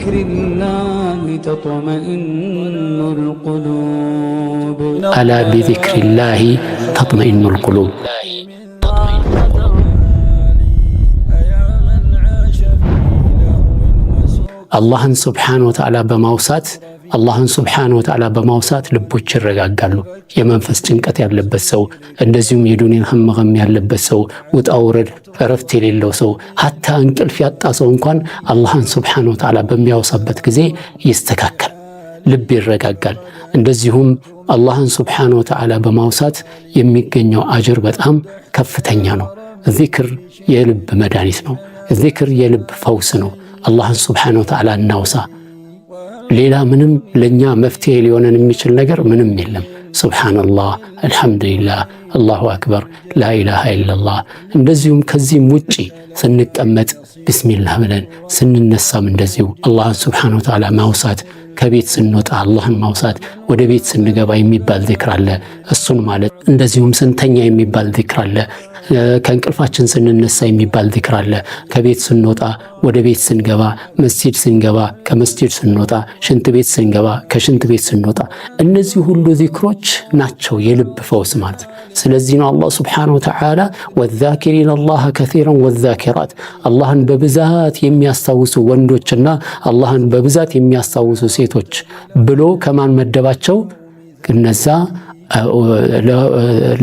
بذكر الله تطمئن القلوب ألا بذكر الله تطمئن القلوب አላህን ሱብሓነሁ ወተዓላ በማውሳት ልቦች ይረጋጋሉ። የመንፈስ ጭንቀት ያለበት ሰው፣ እንደዚሁም የዱንያ ህመም ያለበት ሰው፣ ውጣ ውረድ እረፍት የሌለው ሰው፣ ሀታ እንቅልፍ ያጣ ሰው እንኳን አላህን ሱብሓነሁ ወተዓላ በሚያወሳበት ጊዜ ይስተካከል፣ ልብ ይረጋጋል። እንደዚሁም አላህን ሱብሓነሁ ወተዓላ በማውሳት የሚገኘው አጅር በጣም ከፍተኛ ነው። ዚክር የልብ መድኃኒት ነው። ዚክር የልብ ፈውስ ነው። አላህን ሱብሓነሁ ወተዓላ እናውሳ። ሌላ ምንም ለኛ መፍትሄ ሊሆነን የሚችል ነገር ምንም የለም። ሱብሓነላህ፣ አልሐምዱሊላህ፣ አላሁ አክበር፣ ላኢላሃ ኢለላህ። እንደዚሁም ከዚህም ውጪ ስንቀመጥ ቢስሚላህ ብለን ስንነሳም እንደዚሁ አላህን ሱብሓነሁ ወተዓላ ማውሳት፣ ከቤት ስንወጣ አላህን ማውሳት፣ ወደ ቤት ስንገባ የሚባል ዚክር አለ፣ እሱን ማለት እንደዚሁም ስንተኛ የሚባል ዚክር አለ፣ ከእንቅልፋችን ስንነሳ የሚባል ዚክር አለ፣ ከቤት ስንወጣ፣ ወደ ቤት ስንገባ፣ መስጂድ ስንገባ፣ ከመስጂድ ስንወጣ፣ ሽንት ቤት ስንገባ፣ ከሽንት ቤት ስንወጣ፣ እነዚህ ሁሉ ዚክሮች ናቸው የልብ ፈውስ ማለት ነው። ስለዚህ ነው አላህ ሱብሓነሁ ወተዓላ ወዛኪሪነ አላህ ከሲረን ወዛኪራት፣ አላህን በብዛት የሚያስታውሱ ወንዶችና አላህን በብዛት የሚያስታውሱ ሴቶች ብሎ ከማን መደባቸው? እነዛ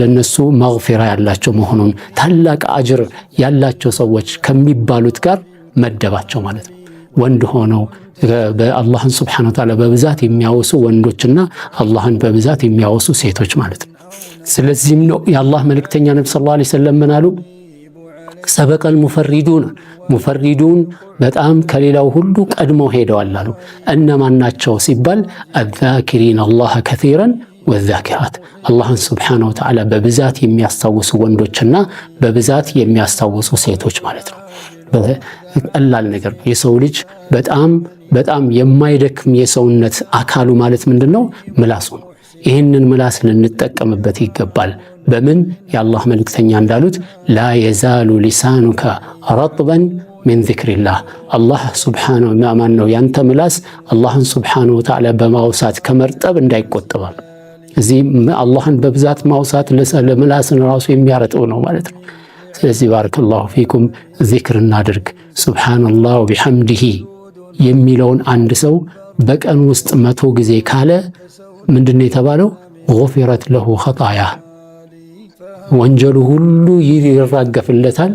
ለነሱ መግፊራ ያላቸው መሆኑን ታላቅ አጅር ያላቸው ሰዎች ከሚባሉት ጋር መደባቸው ማለት ነው። ወንድ ሆነው በአላህን ሱብሓነሁ ወተዓላ በብዛት የሚያወሱ ወንዶችና አላህን በብዛት የሚያወሱ ሴቶች ማለት ነው። ስለዚህም ነው የአላህ መልእክተኛ ነብዩ ሰለላሁ ዐለይሂ ወሰለም ምን አሉ? ሰበቀል ሙፈሪዱን በጣም ከሌላው ሁሉ ቀድመው ሄደዋል አሉ። እነማን ናቸው ሲባል አዛኪሪን አላህ ከሲረን ወዛኪራት፣ አላህን ሱብሓነሁ ወተዓላ በብዛት የሚያስታውሱ ወንዶችና በብዛት የሚያስታውሱ ሴቶች ማለት ነው። ቀላል ነገር ነው። የሰው ልጅ በጣም የማይደክም የሰውነት አካሉ ማለት ምንድነው? ምላሱ ነው። ይህንን ምላስ ልንጠቀምበት ይገባል። በምን? የአላህ መልእክተኛ እንዳሉት ላ የዛሉ ሊሳኑከ ረጥበን ሚን ዚክሪላህ፣ አላህ ሱብሓነሁ ማን ነው ያንተ ምላስ አላህን ሱብሓነሁ ወተዓላ በማውሳት ከመርጠብ እንዳይቆጠባል። እዚህ አላህን በብዛት ማውሳት ለምላስን ራሱ የሚያረጥው ነው ማለት ነው። ስለዚህ ባረከላሁ ፊኩም ዚክር እናድርግ። ሱብሓነላህ ወቢሐምዲሂ የሚለውን አንድ ሰው በቀን ውስጥ 100 ጊዜ ካለ ምንድነው የተባለው? ጉፊረት ለሁ ኸጣያ፣ ወንጀሉ ሁሉ ይራገፍለታል።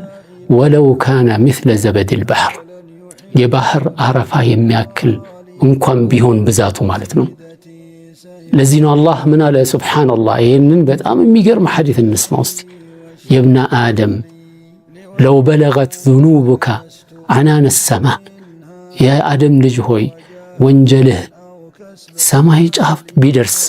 ወለው ካነ ሚስለ ዘበዲል ባህር፣ የባህር አረፋ የሚያክል እንኳን ቢሆን ብዛቱ ማለት ነው። ለዚህ ነው አላህ ምን አለ? ሱብሓነላህ። ይህንን በጣም የሚገርም ሐዲስ እንስማ ውስጥ የብነ አደም ለው በለገት ዙኑቡከ አናነ ሰማዕ፣ የአደም ልጅ ሆይ ወንጀልህ ሰማይ ጫፍ ቢደርስ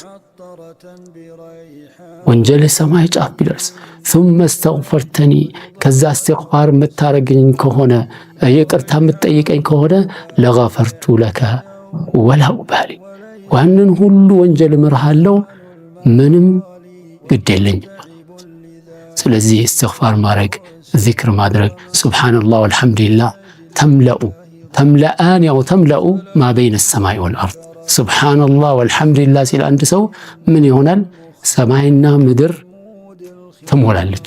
ثم استغفرتني ከዛ እስትግፋር የምታረገኝ ከሆነ ይቅርታ የምትጠይቀኝ ከሆነ ለገፈርቱ ለከ ወላ ኡባሊ፣ ዋንን ሁሉ ወንጀል ምርሃለው ምንም ግድ የለኝም። ስለዚህ እስትግፋር ማድረግ፣ ዚክር ማድረግ፣ ሱብሓነላህ ወልሐምዱሊላህ ተምለአን ያው ተምለኡ ማ በይነ ሰማይ ወልአርድ። ሱብሓነላህ ወልሐምዱሊላህ ሲል አንድ ሰው ምን ይሆናል? ሰማይና ምድር ትሞላለች።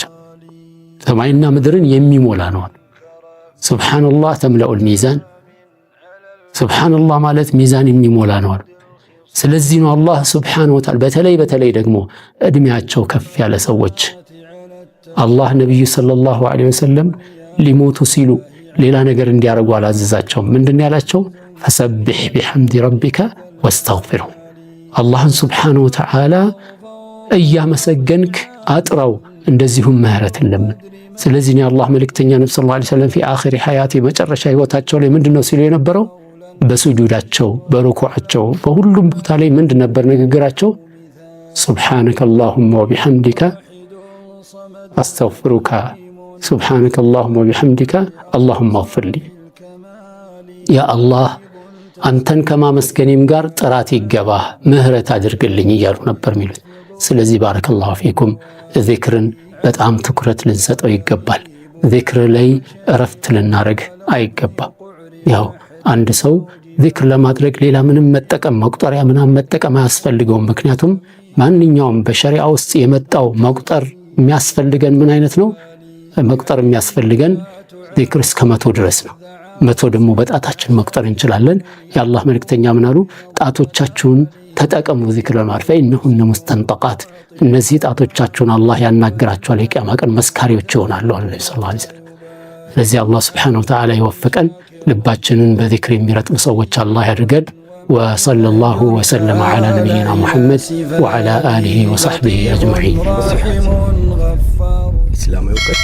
ሰማይና ምድርን የሚሞላ ነው። ሱብሓነላህ ተምለኡል ሚዛን፣ ሱብሓነላህ ማለት ሚዛን የሚሞላ ነው። ስለዚህ ነው አላህ ሱብሓነሁ ወተዓላ በተለይ ደግሞ እድሜያቸው ከፍ ያለ ሰዎች አላህ ነብዩ ሰለላሁ ዐለይሂ ወሰለም ሊሞቱ ሲሉ ሌላ ነገር እንዲያደርጉ አላዘዛቸውም። ምንድን ያላቸው? ፈሰቢሕ ቢሐምዲ ረቢከ ወስተግፊርሁ፣ አላህን ሱብሓነሁ ወተዓላ እያመሰገንክ አጥራው፣ እንደዚሁም ምህረትን ለምን። ስለዚህ የአላህ መልእክተኛ ነብዩ ሰለላሁ ዐለይሂ ወሰለም ፊ አኺሪ ሐያቲ መጨረሻ ህይወታቸው ላይ ምንድነው ሲሉ የነበረው? በሱጁዳቸው፣ በሩኩዓቸው፣ በሁሉም ቦታ ላይ ምንድን ነበር ንግግራቸው? ሱብሓነከ አላሁመ ወቢሐምዲከ አስተግፊሩከ፣ ሱብሓነከ አላሁመ ወቢሐምዲከ አላሁመ እግፊርሊ፣ ያ አላህ አንተን ከማመስገኔም ጋር ጥራት ይገባህ፣ ምህረት አድርግልኝ እያሉ ነበር የሚሉት። ስለዚህ ባረከላሁ ፊኩም ዚክርን በጣም ትኩረት ልንሰጠው ይገባል። ዚክር ላይ እረፍት ልናረግ አይገባም። ያው አንድ ሰው ዚክር ለማድረግ ሌላ ምንም መጠቀም መቁጠሪያ ምናምን መጠቀም አያስፈልገውም። ምክንያቱም ማንኛውም በሸሪዓ ውስጥ የመጣው መቁጠር የሚያስፈልገን ምን አይነት ነው? መቁጠር የሚያስፈልገን ዚክር እስከ 100 ድረስ ነው። 100 ደግሞ በጣታችን መቁጠር እንችላለን። የአላህ መልእክተኛ ምን አሉ? ጣቶቻችሁን ተጠቀሙ ዚክር ለማድረግ ፈኢነሁነ ሙስተንጠቃት፣ እነዚህ ጣቶቻችሁን አላህ ያናግራቸዋል፣ የቂያማ ቀን መስካሪዎች ይሆናሉ አለ ሰለላሁ ዐለይሂ ወሰለም። ስለዚህ አላህ ሱብሓነሁ ወተዓላ ይወፍቀን፣ ልባችንን በዚክር የሚረጥቡ ሰዎች አላህ ያድርገን። ወሰለላሁ ወሰለመ ዐላ ነቢይና ሙሐመድ ወዐላ አሊሂ ወሰሕቢሂ አጅመዒን። ኢስላማዊ እውቀት